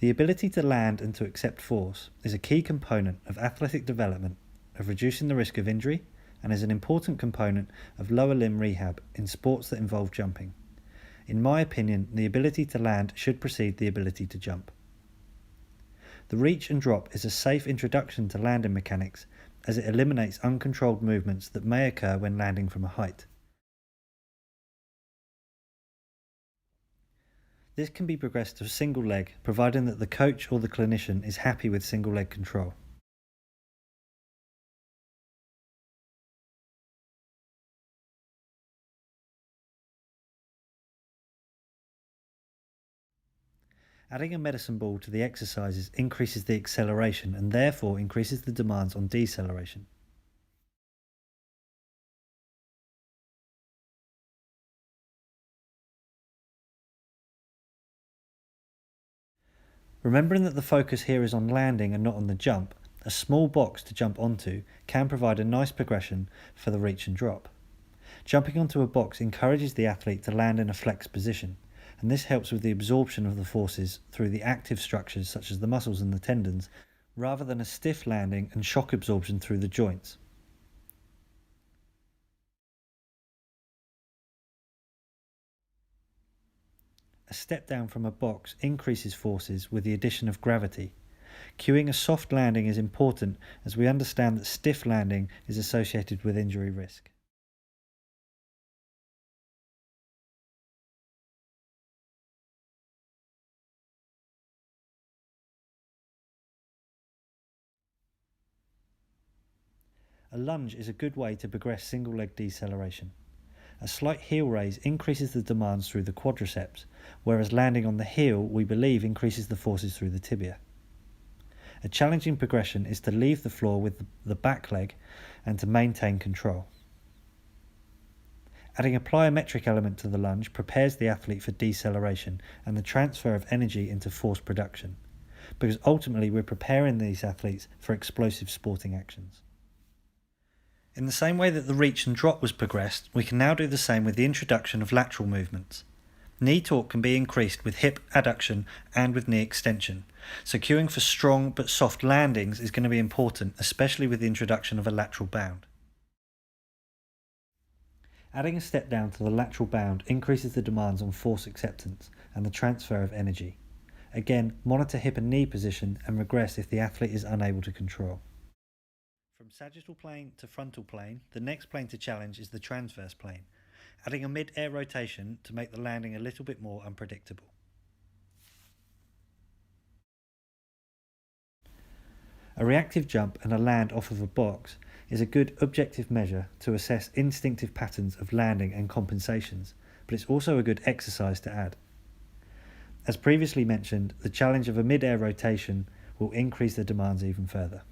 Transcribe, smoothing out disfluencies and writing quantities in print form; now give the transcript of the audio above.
The ability to land and to accept force is a key component of athletic development, of reducing the risk of injury, and is an important component of lower limb rehab in sports that involve jumping. In my opinion, the ability to land should precede the ability to jump. The reach and drop is a safe introduction to landing mechanics as it eliminates uncontrolled movements that may occur when landing from a height. This can be progressed to a single leg, providing that the coach or the clinician is happy with single leg control. Adding a medicine ball to the exercises increases the acceleration and therefore increases the demands on deceleration. Remembering that the focus here is on landing and not on the jump, a small box to jump onto can provide a nice progression for the reach and drop. Jumping onto a box encourages the athlete to land in a flexed position, and this helps with the absorption of the forces through the active structures such as the muscles and the tendons, rather than a stiff landing and shock absorption through the joints. A step down from a box increases forces with the addition of gravity. Cueing a soft landing is important as we understand that stiff landing is associated with injury risk. A lunge is a good way to progress single leg deceleration. A slight heel raise increases the demands through the quadriceps, whereas landing on the heel, we believe, increases the forces through the tibia. A challenging progression is to leave the floor with the back leg and to maintain control. Adding a plyometric element to the lunge prepares the athlete for deceleration and the transfer of energy into force production, because ultimately we're preparing these athletes for explosive sporting actions. In the same way that the reach and drop was progressed, we can now do the same with the introduction of lateral movements. Knee torque can be increased with hip adduction and with knee extension, so cueing for strong but soft landings is going to be important, especially with the introduction of a lateral bound. Adding a step down to the lateral bound increases the demands on force acceptance and the transfer of energy. Again, monitor hip and knee position and regress if the athlete is unable to control. From sagittal plane to frontal plane, the next plane to challenge is the transverse plane, adding a mid-air rotation to make the landing a little bit more unpredictable. A reactive jump and a land off of a box is a good objective measure to assess instinctive patterns of landing and compensations, but it's also a good exercise to add. As previously mentioned, the challenge of a mid-air rotation will increase the demands even further.